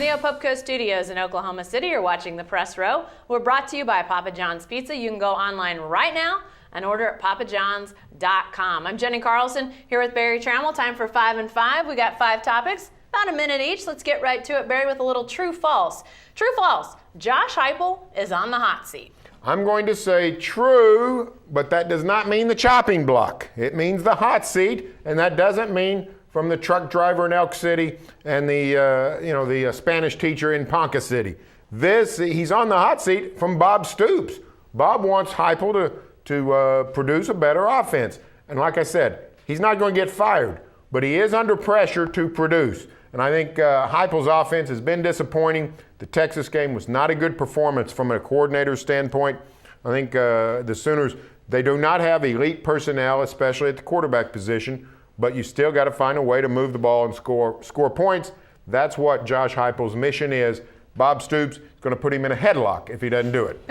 the Opupco Studios in Oklahoma City. You're watching The Press Row. We're brought to you by Papa John's Pizza. You can go online right now and order at papajohns.com. I'm Jenny Carlson here with Barry Trammell. Time for 5 and 5. We got 5 topics, about a minute each. Let's get right to it, Barry, with a little true-false. True-false. Josh Heupel is on the hot seat. I'm going to say true, but that does not mean the chopping block. It means the hot seat, and that doesn't mean from the truck driver in Elk City and the Spanish teacher in Ponca City. He's on the hot seat from Bob Stoops. Bob wants Heupel to produce a better offense. And like I said, he's not going to get fired, but he is under pressure to produce. And I think Heupel's offense has been disappointing. The Texas game was not a good performance from a coordinator standpoint. I think the Sooners, they do not have elite personnel, especially at the quarterback position, but you still got to find a way to move the ball and score points. That's what Josh Heupel's mission is. Bob Stoops is going to put him in a headlock if he doesn't do it.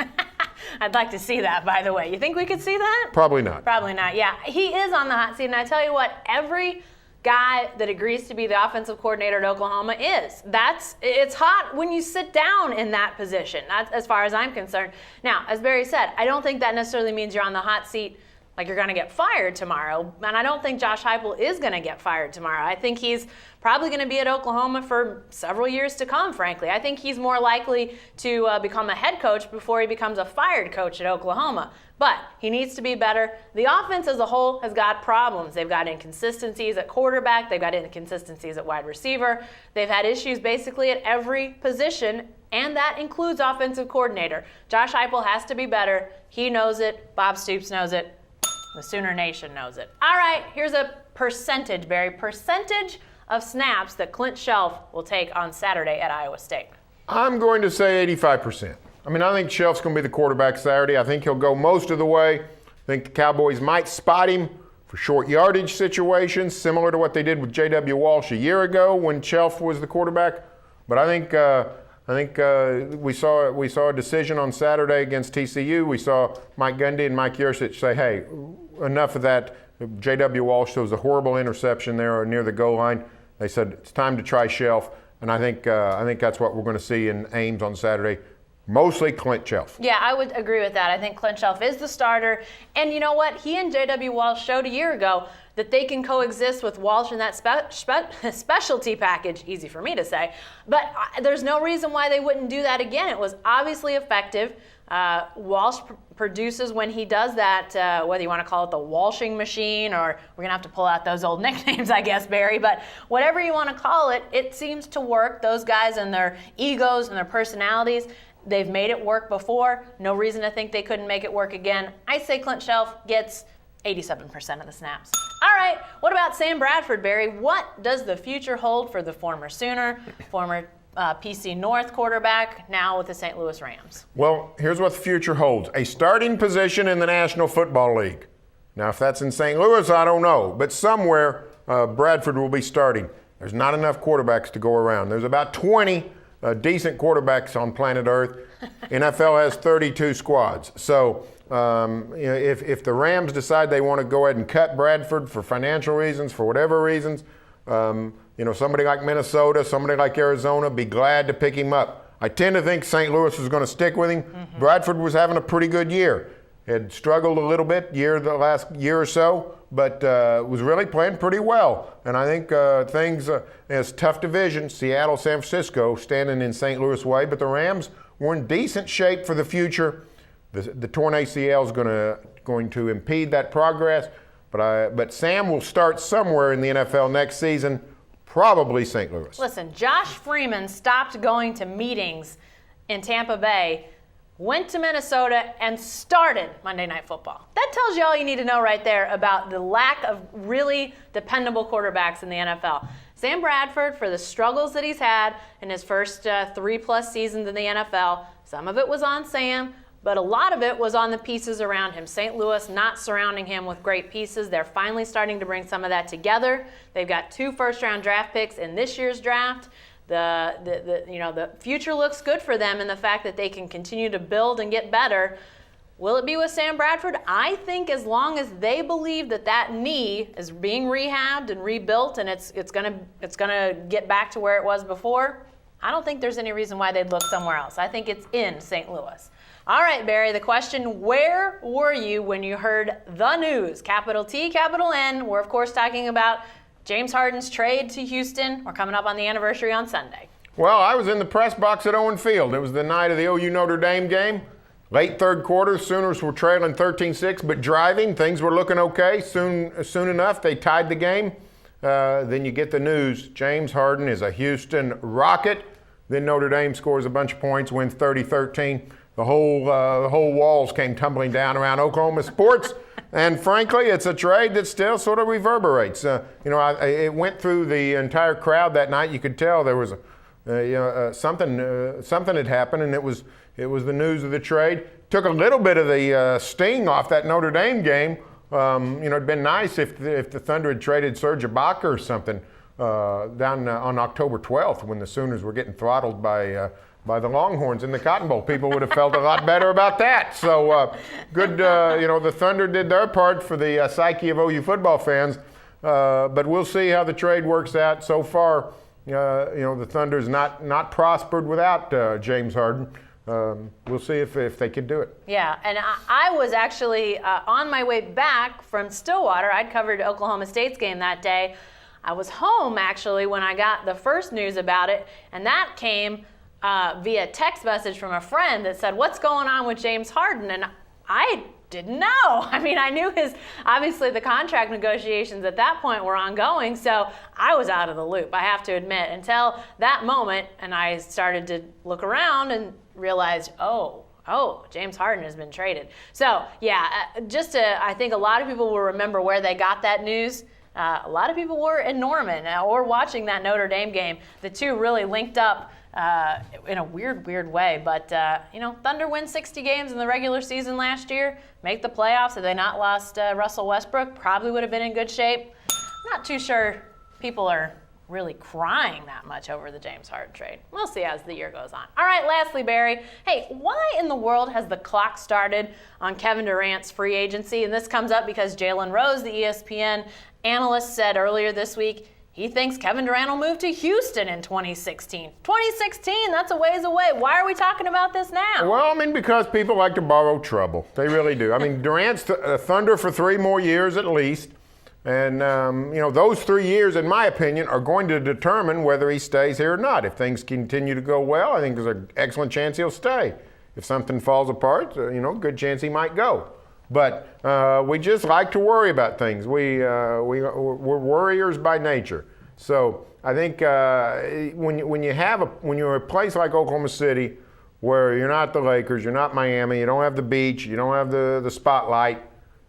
I'd like to see that, by the way. You think we could see that? Probably not. Probably not, yeah. He is on the hot seat, and I tell you what, every guy that agrees to be the offensive coordinator at Oklahoma is. It's hot when you sit down in that position, as far as I'm concerned. Now, as Barry said, I don't think that necessarily means you're on the hot seat like you're going to get fired tomorrow, and I don't think Josh Heupel is going to get fired tomorrow. I think he's probably going to be at Oklahoma for several years to come, frankly. I think he's more likely to become a head coach before he becomes a fired coach at Oklahoma. But he needs to be better. The offense as a whole has got problems. They've got inconsistencies at quarterback. They've got inconsistencies at wide receiver. They've had issues basically at every position, and that includes offensive coordinator. Josh Heupel has to be better. He knows it. Bob Stoops knows it. The Sooner Nation knows it. All right, here's a percentage, Barry. Percentage of snaps that Clint will take on Saturday at Iowa State. I'm going to say 85%. I think Shelf's going to be the quarterback Saturday. I think he'll go most of the way. I think the Cowboys might spot him for short yardage situations, similar to what they did with J.W. Walsh a year ago when Shelf was the quarterback. But I think we saw a decision on Saturday against TCU. We saw Mike Gundy and Mike Yurcich say, hey, enough of that. J.W. Walsh throws a horrible interception there near the goal line. They said it's time to try Shelf, and I think that's what we're going to see in Ames on Saturday. Mostly Clint Shelf. Yeah, I would agree with that. I think Clint Shelf is the starter. And you know what? He and J.W. Walsh showed a year ago that they can coexist with Walsh in that specialty package. Easy for me to say. But there's no reason why they wouldn't do that again. It was obviously effective. Walsh produces when he does that, whether you want to call it the Walshing machine, or we're going to have to pull out those old nicknames, I guess, Barry. But whatever you want to call it, it seems to work. Those guys and their egos and their personalities, they've made it work before. No reason to think they couldn't make it work again. I say Clint Shelf gets 87% of the snaps. All right, what about Sam Bradford, Barry? What does the future hold for the former Sooner, former PC North quarterback, now with the St. Louis Rams? Well, here's what the future holds. A starting position in the National Football League. Now, if that's in St. Louis, I don't know. But somewhere, Bradford will be starting. There's not enough quarterbacks to go around. There's about 20 decent quarterbacks on planet Earth. NFL has 32 squads. So if the Rams decide they want to go ahead and cut Bradford for financial reasons, for whatever reasons, somebody like Minnesota, somebody like Arizona, be glad to pick him up. I tend to think St. Louis is going to stick with him. Mm-hmm. Bradford was having a pretty good year. Had struggled a little bit the last year or so, but was really playing pretty well. And I think it's a tough division. Seattle, San Francisco standing in St. Louis way, but the Rams were in decent shape for the future. The torn ACL is going to impede that progress, but Sam will start somewhere in the NFL next season, probably St. Louis. Listen, Josh Freeman stopped going to meetings in Tampa Bay, went to Minnesota, and started Monday Night Football. That tells you all you need to know right there about the lack of really dependable quarterbacks in the NFL. Sam Bradford, for the struggles that he's had in his first 3+ seasons in the NFL, some of it was on Sam, but a lot of it was on the pieces around him. St. Louis not surrounding him with great pieces. They're finally starting to bring some of that together. They've got 2 first-round draft picks in this year's draft. The future looks good for them in the fact that they can continue to build and get better. Will it be with Sam Bradford? I think as long as they believe that knee is being rehabbed and rebuilt and it's gonna get back to where it was before, I don't think there's any reason why they'd look somewhere else. I think it's in St. Louis. All right, Barry, the question, where were you when you heard the news? Capital T, capital N. We're, of course, talking about James Harden's trade to Houston. We're coming up on the anniversary on Sunday. Well, I was in the press box at Owen Field. It was the night of the OU Notre Dame game. Late third quarter, Sooners were trailing 13-6, but driving. Things were looking okay. Soon enough, they tied the game. Then you get the news, James Harden is a Houston Rocket. Then Notre Dame scores a bunch of points, wins 30-13. The whole walls came tumbling down around Oklahoma sports. And frankly, it's a trade that still sort of reverberates. It went through the entire crowd that night. You could tell there was something had happened, and it was the news of the trade. Took a little bit of the sting off that Notre Dame game. It'd been nice if the Thunder had traded Serge Ibaka or something down on October 12th when the Sooners were getting throttled by the Longhorns in the Cotton Bowl. People would have felt a lot better about that. So good, the Thunder did their part for the psyche of OU football fans. But we'll see how the trade works out. So far, the Thunder's not prospered without James Harden. We'll see if they could do it. Yeah, and I was actually on my way back from Stillwater. I'd covered Oklahoma State's game that day. I was home, actually, when I got the first news about it, and that came via text message from a friend that said, "What's going on with James Harden?" And I didn't know. I mean, I knew obviously the contract negotiations at that point were ongoing, so I was out of the loop, I have to admit, until that moment, and I started to look around and realized, oh, James Harden has been traded. So, yeah, I think a lot of people will remember where they got that news. A lot of people were in Norman or watching that Notre Dame game. The two really linked up in a weird way. But, Thunder win 60 games in the regular season last year, make the playoffs. Had they not lost Russell Westbrook, probably would have been in good shape. Not too sure people are really crying that much over the James Harden trade. We'll see as the year goes on. All right, lastly, Barry, hey, why in the world has the clock started on Kevin Durant's free agency? And this comes up because Jalen Rose, the ESPN analyst, said earlier this week he thinks Kevin Durant will move to Houston in 2016. 2016, that's a ways away. Why are we talking about this now? Well, because people like to borrow trouble. They really do. Durant's Thunder for 3 more years at least. And, those 3 years, in my opinion, are going to determine whether he stays here or not. If things continue to go well, I think there's an excellent chance he'll stay. If something falls apart, good chance he might go. But we just like to worry about things. We're worriers by nature. So I think when you're a place like Oklahoma City, where you're not the Lakers, you're not Miami, you don't have the beach, you don't have the spotlight,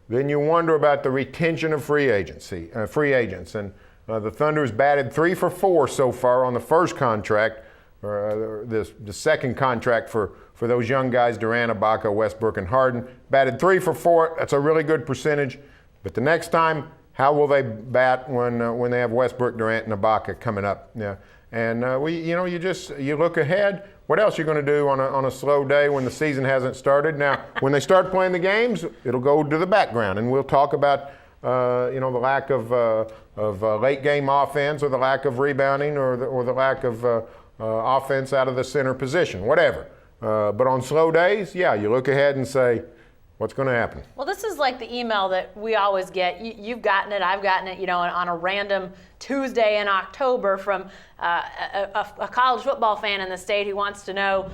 then you wonder about the retention of free agents. And the Thunder's batted 3 for 4 so far on the first contract, the second contract for those young guys, Durant, Ibaka, Westbrook, and Harden. Batted 3 for 4. That's a really good percentage. But the next time, how will they bat when they have Westbrook, Durant, and Ibaka coming up? Yeah. And you look ahead. What else are you going to do on a slow day when the season hasn't started? Now, when they start playing the games, it'll go to the background, and we'll talk about the lack of late game offense, or the lack of rebounding, or the lack of offense out of the center position, whatever. But on slow days, yeah, you look ahead and say, what's going to happen? Well, this is like the email that we always get. You've gotten it, I've gotten it, on a random Tuesday in October from a college football fan in the state who wants to know,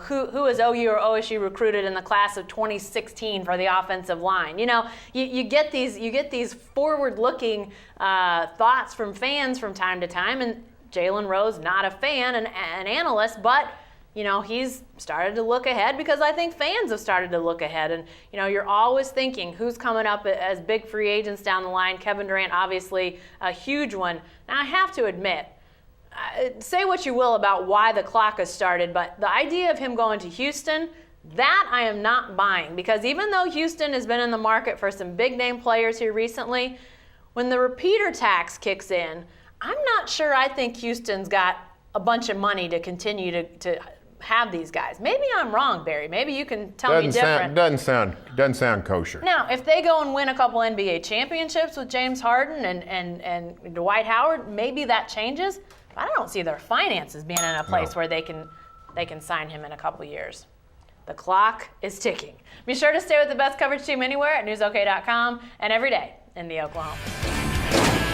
who has OU or OSU recruited in the class of 2016 for the offensive line. You get these forward-looking thoughts from fans from time to time, and Jalen Rose, not a fan, an analyst, but he's started to look ahead because I think fans have started to look ahead. And, you're always thinking who's coming up as big free agents down the line. Kevin Durant, obviously, a huge one. Now, I have to admit, say what you will about why the clock has started, but the idea of him going to Houston, that I am not buying. Because even though Houston has been in the market for some big-name players here recently, when the repeater tax kicks in, I'm not sure I think Houston's got a bunch of money to continue to have these guys. Maybe I'm wrong, Barry. Maybe you can tell me different. Doesn't sound kosher. Now, if they go and win a couple NBA championships with James Harden and Dwight Howard, maybe that changes. I don't see their finances being in a place No. where they can sign him in a couple years. The clock is ticking. Be sure to stay with the best coverage team anywhere at newsok.com and every day in the Oklahoma.